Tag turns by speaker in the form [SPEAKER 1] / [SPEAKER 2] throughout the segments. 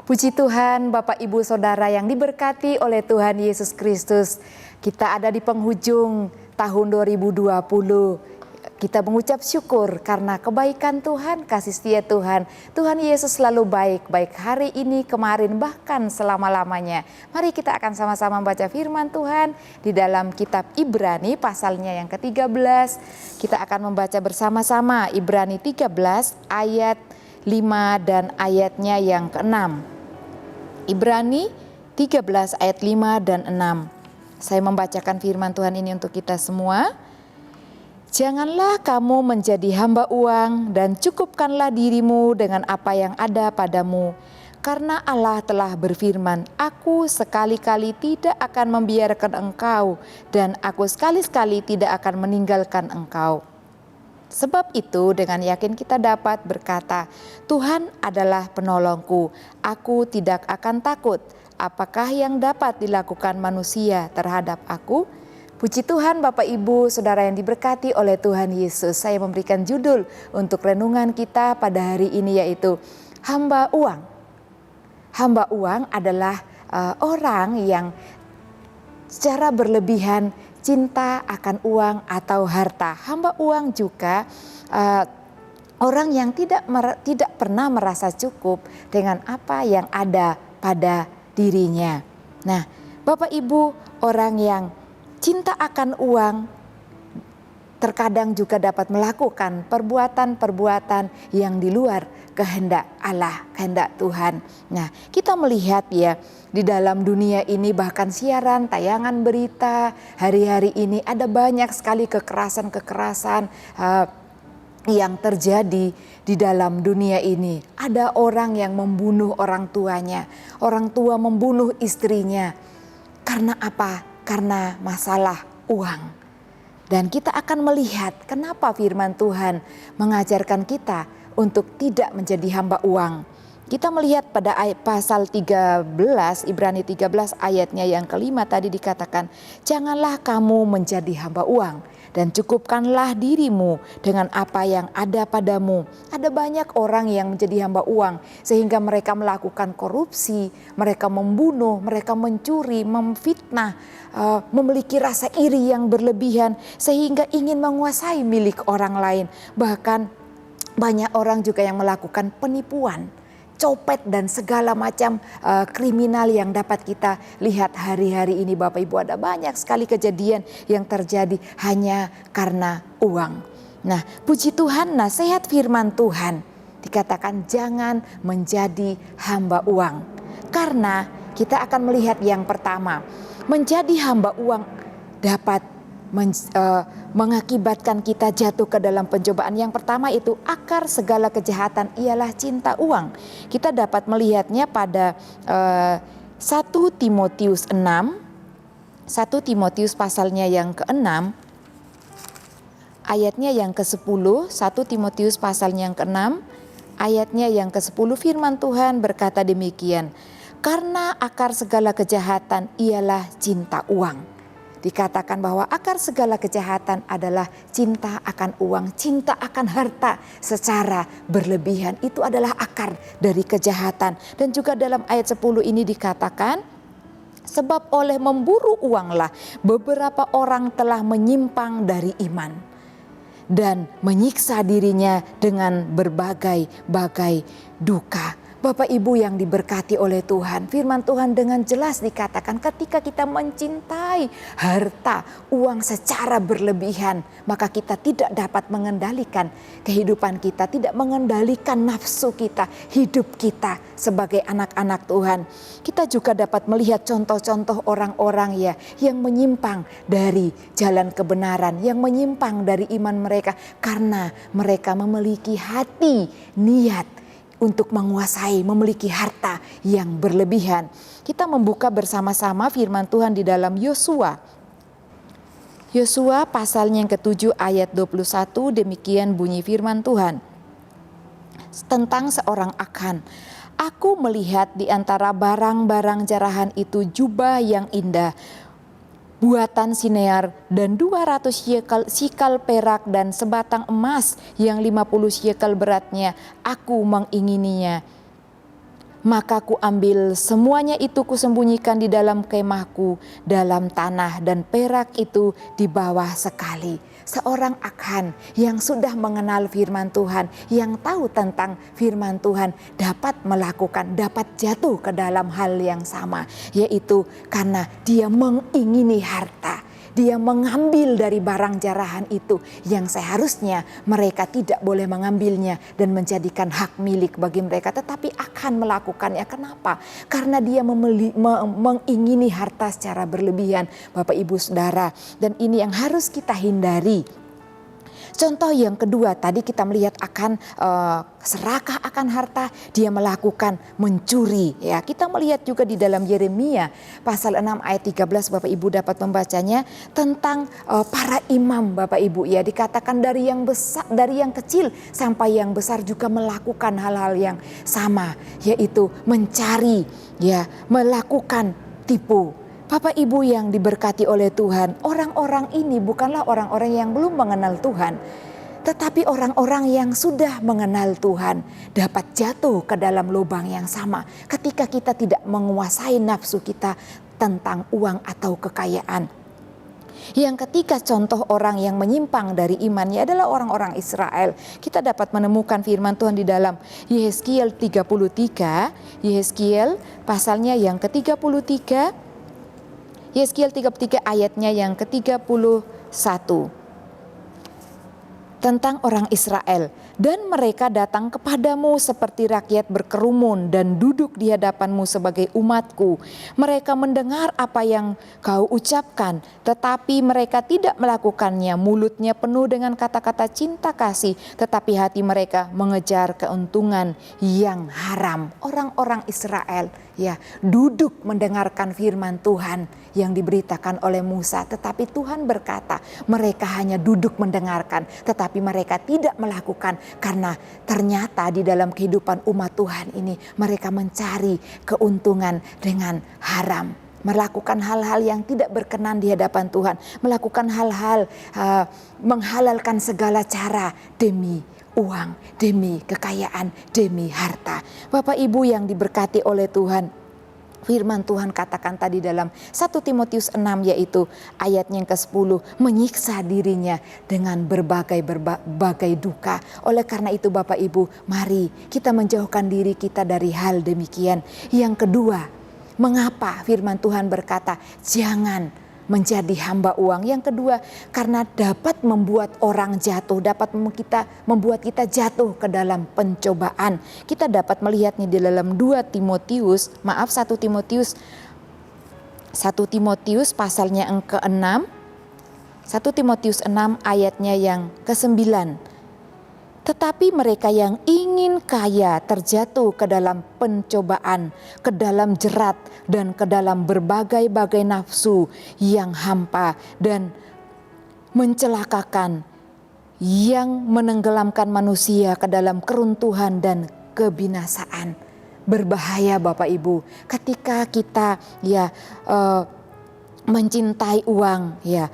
[SPEAKER 1] Puji Tuhan, Bapak Ibu Saudara yang diberkati oleh Tuhan Yesus Kristus. Kita ada di penghujung tahun 2020. Kita mengucap syukur karena kebaikan Tuhan, kasih setia Tuhan. Tuhan Yesus selalu baik, baik hari ini, kemarin, bahkan selama-lamanya. Mari kita akan sama-sama membaca firman Tuhan di dalam kitab Ibrani pasalnya yang ke-13. Kita akan membaca bersama-sama Ibrani 13 ayat 5 dan ayatnya yang ke-6. Ibrani 13 ayat 5 dan 6. Saya membacakan firman Tuhan ini untuk kita semua. Janganlah kamu menjadi hamba uang dan cukupkanlah dirimu dengan apa yang ada padamu. Karena Allah telah berfirman, aku sekali-kali tidak akan membiarkan engkau dan aku sekali-sekali tidak akan meninggalkan engkau. Sebab itu dengan yakin kita dapat berkata, Tuhan adalah penolongku, aku tidak akan takut. Apakah yang dapat dilakukan manusia terhadap aku? Puji Tuhan Bapak Ibu Saudara yang diberkati oleh Tuhan Yesus. Saya memberikan judul untuk renungan kita pada hari ini yaitu hamba uang. Hamba uang adalah orang yang secara berlebihan cinta akan uang atau harta. Hamba uang juga orang yang tidak pernah merasa cukup dengan apa yang ada pada dirinya. Nah, Bapak Ibu, orang yang cinta akan uang terkadang juga dapat melakukan perbuatan-perbuatan yang di luar kehendak Allah, kehendak Tuhan. Nah, kita melihat ya di dalam dunia ini bahkan siaran, tayangan berita hari-hari ini ada banyak sekali kekerasan-kekerasan yang terjadi di dalam dunia ini. Ada orang yang membunuh orang tuanya, orang tua membunuh istrinya. Karena apa? Karena masalah uang. Dan kita akan melihat kenapa firman Tuhan mengajarkan kita untuk tidak menjadi hamba uang. Kita melihat pada pasal 13, Ibrani 13 ayatnya yang kelima tadi dikatakan, janganlah kamu menjadi hamba uang dan cukupkanlah dirimu dengan apa yang ada padamu. Ada banyak orang yang menjadi hamba uang sehingga mereka melakukan korupsi, mereka membunuh, mereka mencuri, memfitnah, memiliki rasa iri yang berlebihan sehingga ingin menguasai milik orang lain. Bahkan banyak orang juga yang melakukan penipuan, copet dan segala macam kriminal yang dapat kita lihat hari-hari ini. Bapak Ibu, ada banyak sekali kejadian yang terjadi hanya karena uang. Nah, puji Tuhan, nasihat firman Tuhan dikatakan jangan menjadi hamba uang. Karena kita akan melihat yang pertama, menjadi hamba uang dapat mengakibatkan kita jatuh ke dalam pencobaan. Yang pertama itu akar segala kejahatan ialah cinta uang. Kita dapat melihatnya pada 1 Timotius 6, 1 Timotius pasalnya yang ke-6, ayatnya yang ke-10, 1 Timotius pasalnya yang ke-6, ayatnya yang ke-10 firman Tuhan berkata demikian, karena akar segala kejahatan ialah cinta uang. Dikatakan bahwa akar segala kejahatan adalah cinta akan uang, cinta akan harta secara berlebihan. Itu adalah akar dari kejahatan. Dan juga dalam ayat 10 ini dikatakan, sebab oleh memburu uanglah beberapa orang telah menyimpang dari iman dan menyiksa dirinya dengan berbagai-bagai duka. Bapak Ibu yang diberkati oleh Tuhan, firman Tuhan dengan jelas dikatakan ketika kita mencintai harta, uang secara berlebihan, maka kita tidak dapat mengendalikan kehidupan kita, tidak mengendalikan nafsu kita, hidup kita sebagai anak-anak Tuhan. Kita juga dapat melihat contoh-contoh orang-orang ya yang menyimpang dari jalan kebenaran, yang menyimpang dari iman mereka karena mereka memiliki hati, niat untuk menguasai, memiliki harta yang berlebihan. Kita membuka bersama-sama firman Tuhan di dalam Yosua. Yosua pasalnya yang ke-7 ayat 21, demikian bunyi firman Tuhan. Tentang seorang Akan, aku melihat di antara barang-barang jarahan itu jubah yang indah, buatan Sinear dan 200 sikal perak dan sebatang emas yang 50 sikal beratnya, aku mengingininya. Maka ku ambil semuanya itu kusembunyikan di dalam kemahku dalam tanah, dan perak itu di bawah sekali. Seorang Akhan yang sudah mengenal firman Tuhan, yang tahu tentang firman Tuhan, dapat melakukan, dapat jatuh ke dalam hal yang sama, yaitu karena dia mengingini harta. Dia mengambil dari barang jarahan itu yang seharusnya mereka tidak boleh mengambilnya dan menjadikan hak milik bagi mereka, tetapi akan melakukannya. Kenapa? Karena dia mengingini harta secara berlebihan, Bapak Ibu Saudara. Dan ini yang harus kita hindari. Contoh yang kedua, tadi kita melihat akan serakah akan harta, dia melakukan mencuri. Ya, kita melihat juga di dalam Yeremia pasal 6 ayat 13, Bapak Ibu dapat membacanya tentang para imam, Bapak Ibu, ya, dikatakan dari yang besar, dari yang kecil sampai yang besar juga melakukan hal-hal yang sama, yaitu mencari, ya, melakukan tipu. Bapak Ibu yang diberkati oleh Tuhan, orang-orang ini bukanlah orang-orang yang belum mengenal Tuhan, tetapi orang-orang yang sudah mengenal Tuhan dapat jatuh ke dalam lubang yang sama ketika kita tidak menguasai nafsu kita tentang uang atau kekayaan. Yang ketiga, contoh orang yang menyimpang dari imannya adalah orang-orang Israel. Kita dapat menemukan firman Tuhan di dalam Yehezkiel 33, Yehezkiel pasalnya yang ke-33, Yehezkiel 33 ayatnya yang ke-31. Tentang orang Israel. Dan mereka datang kepadamu seperti rakyat berkerumun dan duduk di hadapanmu sebagai umatku. Mereka mendengar apa yang kau ucapkan, tetapi mereka tidak melakukannya. Mulutnya penuh dengan kata-kata cinta kasih, tetapi hati mereka mengejar keuntungan yang haram. Orang-orang Israel, ya, duduk mendengarkan firman Tuhan yang diberitakan oleh Musa, tetapi Tuhan berkata mereka hanya duduk mendengarkan, tetapi mereka tidak melakukan, karena ternyata di dalam kehidupan umat Tuhan ini mereka mencari keuntungan dengan haram, melakukan hal-hal yang tidak berkenan di hadapan Tuhan, melakukan hal-hal menghalalkan segala cara demi uang, demi kekayaan, demi harta. Bapak Ibu yang diberkati oleh Tuhan, firman Tuhan katakan tadi dalam 1 Timotius 6, yaitu ayatnya yang ke-10, menyiksa dirinya dengan berbagai duka. Oleh karena itu Bapak Ibu, mari kita menjauhkan diri kita dari hal demikian. Yang kedua, mengapa firman Tuhan berkata jangan menjadi hamba uang? Yang kedua, karena dapat membuat orang jatuh, dapat membuat kita jatuh ke dalam pencobaan. Kita dapat melihatnya di dalam 1 Timotius pasalnya yang ke-6, 1 Timotius 6 ayatnya yang ke-9. Tetapi mereka yang ingin kaya terjatuh ke dalam pencobaan, ke dalam jerat, dan ke dalam berbagai-bagai nafsu yang hampa dan mencelakakan, yang menenggelamkan manusia ke dalam keruntuhan dan kebinasaan. Berbahaya Bapak Ibu ketika kita mencintai uang, ya,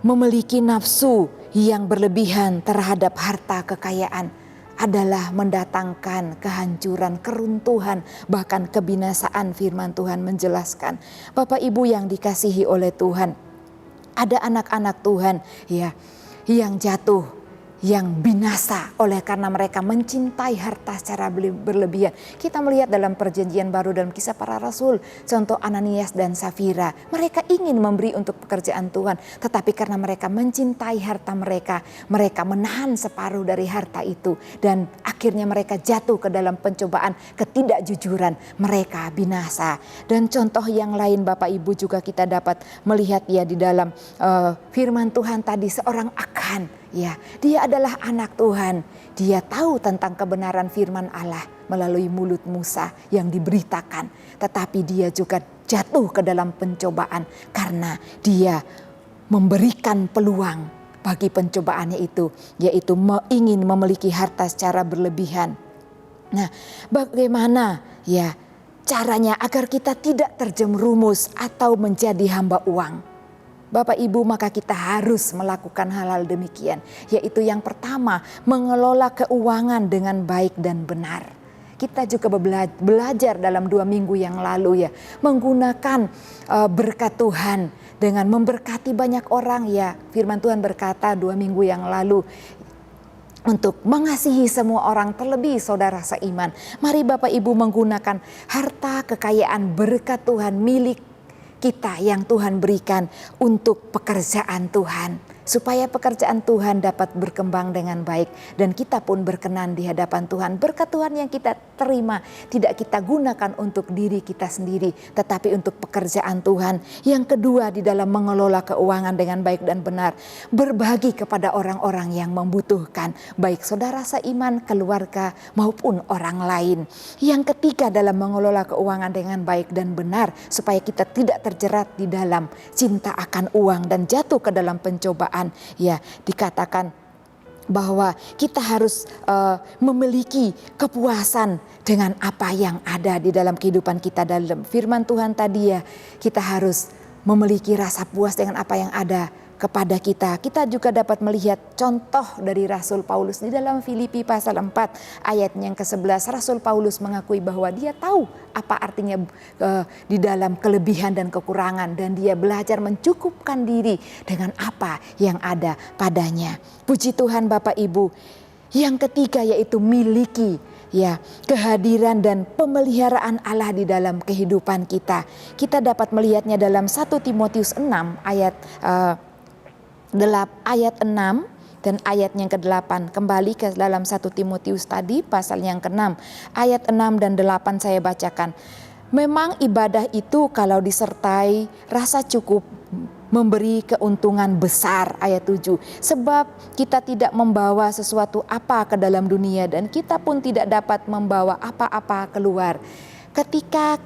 [SPEAKER 1] memiliki nafsu yang berlebihan terhadap harta kekayaan adalah mendatangkan kehancuran, keruntuhan, bahkan kebinasaan. Firman Tuhan menjelaskan. Bapak Ibu yang dikasihi oleh Tuhan, ada anak-anak Tuhan, ya, yang jatuh, yang binasa oleh karena mereka mencintai harta secara berlebihan. Kita melihat dalam perjanjian baru dalam Kisah Para Rasul, contoh Ananias dan Safira. Mereka ingin memberi untuk pekerjaan Tuhan, tetapi karena mereka mencintai harta mereka, mereka menahan separuh dari harta itu, dan akhirnya mereka jatuh ke dalam pencobaan ketidakjujuran, mereka binasa. Dan contoh yang lain Bapak Ibu juga kita dapat melihat, ya, di dalam firman Tuhan tadi, seorang Akhan, ya, dia adalah anak Tuhan. Dia tahu tentang kebenaran firman Allah melalui mulut Musa yang diberitakan. Tetapi dia juga jatuh ke dalam pencobaan karena dia memberikan peluang bagi pencobaannya itu, yaitu ingin memiliki harta secara berlebihan. Nah, bagaimana, ya, caranya agar kita tidak terjerumus atau menjadi hamba uang? Bapak Ibu, maka kita harus melakukan hal-hal demikian, yaitu yang pertama, mengelola keuangan dengan baik dan benar. kita juga belajar dalam 2 minggu yang lalu ya, menggunakan berkat Tuhan dengan memberkati banyak orang ya. Firman Tuhan berkata 2 minggu yang lalu, untuk mengasihi semua orang, terlebih saudara seiman. Mari Bapak Ibu menggunakan harta kekayaan berkat Tuhan milik kita yang Tuhan berikan untuk pekerjaan Tuhan. Supaya pekerjaan Tuhan dapat berkembang dengan baik dan kita pun berkenan di hadapan Tuhan. Berkat Tuhan yang kita terima tidak kita gunakan untuk diri kita sendiri, tetapi untuk pekerjaan Tuhan. Yang kedua, di dalam mengelola keuangan dengan baik dan benar, berbagi kepada orang-orang yang membutuhkan, baik saudara seiman, keluarga maupun orang lain. Yang ketiga, dalam mengelola keuangan dengan baik dan benar, supaya kita tidak terjerat di dalam cinta akan uang dan jatuh ke dalam pencobaan. Ya, dikatakan bahwa kita harus memiliki kepuasan dengan apa yang ada di dalam kehidupan kita. Dalam firman Tuhan tadi ya, kita harus memiliki rasa puas dengan apa yang ada kepada kita. Kita juga dapat melihat contoh dari Rasul Paulus di dalam Filipi pasal 4 ayat yang ke-11. Rasul Paulus mengakui bahwa dia tahu apa artinya di dalam kelebihan dan kekurangan, dan dia belajar mencukupkan diri dengan apa yang ada padanya. Puji Tuhan Bapak Ibu. Yang ketiga yaitu miliki ya kehadiran dan pemeliharaan Allah di dalam kehidupan kita. Kita dapat melihatnya dalam 1 Timotius 6 ayat 6 dan ayat yang ke-8. Kembali ke dalam 1 Timotius tadi pasal yang ke-6 ayat 6 dan 8 saya bacakan. Memang ibadah itu kalau disertai rasa cukup memberi keuntungan besar, ayat 7. Sebab kita tidak membawa sesuatu apa ke dalam dunia dan kita pun tidak dapat membawa apa-apa keluar. Ketika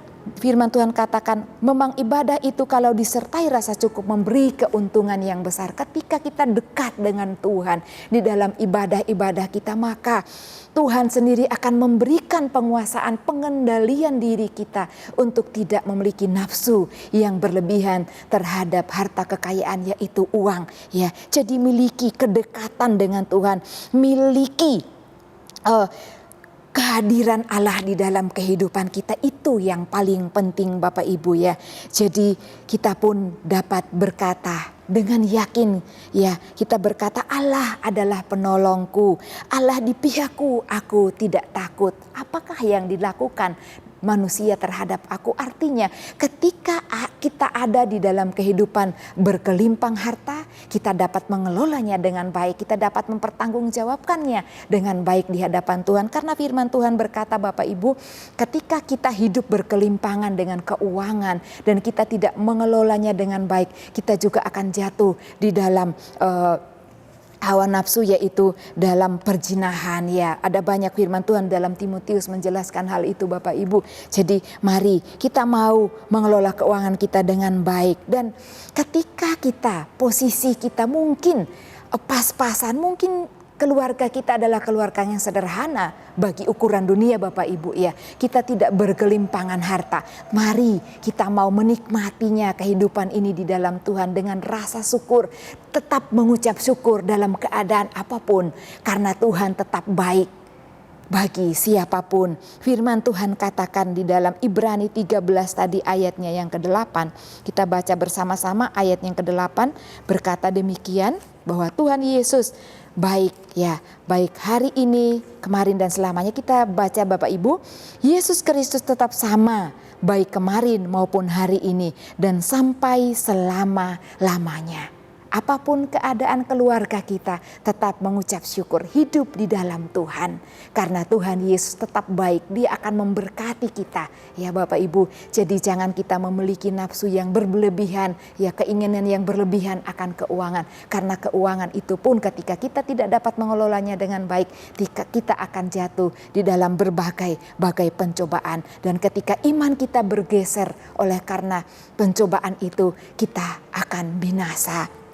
[SPEAKER 1] firman Tuhan katakan memang ibadah itu kalau disertai rasa cukup memberi keuntungan yang besar. Ketika kita dekat dengan Tuhan di dalam ibadah-ibadah kita, maka Tuhan sendiri akan memberikan penguasaan, pengendalian diri kita untuk tidak memiliki nafsu yang berlebihan terhadap harta kekayaan yaitu uang. Ya, jadi miliki kedekatan dengan Tuhan, miliki kehadiran Allah di dalam kehidupan kita, itu yang paling penting Bapak Ibu ya. Jadi kita pun dapat berkata dengan yakin ya, kita berkata Allah adalah penolongku, Allah di pihakku, aku tidak takut. Apakah yang dilakukan manusia terhadap aku? Artinya ketika kita ada di dalam kehidupan berkelimpang harta, kita dapat mengelolanya dengan baik, kita dapat mempertanggungjawabkannya dengan baik di hadapan Tuhan. Karena firman Tuhan berkata Bapak Ibu, ketika kita hidup berkelimpangan dengan keuangan dan kita tidak mengelolanya dengan baik, kita juga akan jatuh di dalam hawa nafsu, yaitu dalam perzinahan ya. Ada banyak firman Tuhan dalam Timotius menjelaskan hal itu Bapak Ibu. Jadi mari kita mau mengelola keuangan kita dengan baik. Dan ketika kita, posisi kita mungkin pas-pasan, mungkin keluarga kita adalah keluarga yang sederhana bagi ukuran dunia Bapak Ibu ya. Kita tidak bergelimpangan harta. Mari kita mau menikmatinya kehidupan ini di dalam Tuhan dengan rasa syukur. Tetap mengucap syukur dalam keadaan apapun. Karena Tuhan tetap baik bagi siapapun. Firman Tuhan katakan di dalam Ibrani 13 tadi ayatnya yang ke-8. Kita baca bersama-sama ayat yang ke-8 berkata demikian, bahwa Tuhan Yesus baik ya, baik hari ini, kemarin dan selamanya. Kita baca Bapak Ibu, Yesus Kristus tetap sama baik kemarin maupun hari ini dan sampai selama-lamanya. Apapun keadaan keluarga kita, tetap mengucap syukur, hidup di dalam Tuhan. Karena Tuhan Yesus tetap baik, Dia akan memberkati kita. Ya Bapak Ibu, jadi jangan kita memiliki nafsu yang berlebihan, ya keinginan yang berlebihan akan keuangan. Karena keuangan itu pun ketika kita tidak dapat mengelolanya dengan baik, kita akan jatuh di dalam berbagai pencobaan. Dan ketika iman kita bergeser oleh karena pencobaan itu, kita akan binasa.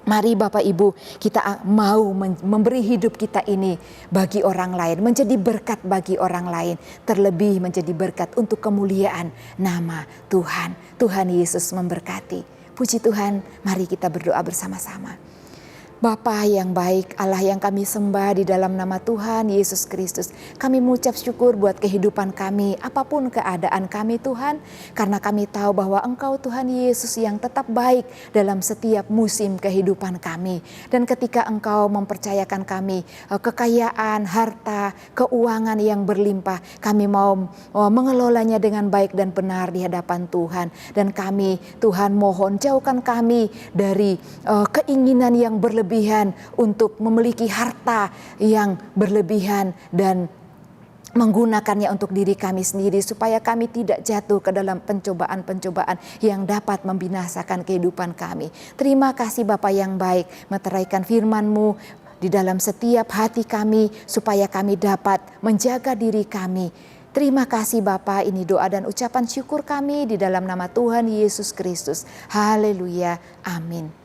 [SPEAKER 1] Mari Bapak Ibu, kita mau memberi hidup kita ini bagi orang lain, menjadi berkat bagi orang lain, terlebih menjadi berkat untuk kemuliaan nama Tuhan. Tuhan Yesus memberkati. Puji Tuhan, mari kita berdoa bersama-sama. Bapa yang baik, Allah yang kami sembah di dalam nama Tuhan Yesus Kristus. Kami mengucap syukur buat kehidupan kami, apapun keadaan kami Tuhan. Karena kami tahu bahwa Engkau Tuhan Yesus yang tetap baik dalam setiap musim kehidupan kami. Dan ketika Engkau mempercayakan kami kekayaan, harta, keuangan yang berlimpah, kami mau mengelolanya dengan baik dan benar di hadapan Tuhan. Dan kami Tuhan mohon jauhkan kami dari keinginan yang berlebihan untuk memiliki harta yang berlebihan dan menggunakannya untuk diri kami sendiri, supaya kami tidak jatuh ke dalam pencobaan-pencobaan yang dapat membinasakan kehidupan kami. Terima kasih Bapa yang baik, meteraikan firman-Mu di dalam setiap hati kami, supaya kami dapat menjaga diri kami. Terima kasih Bapa, ini doa dan ucapan syukur kami di dalam nama Tuhan Yesus Kristus. Haleluya, amin.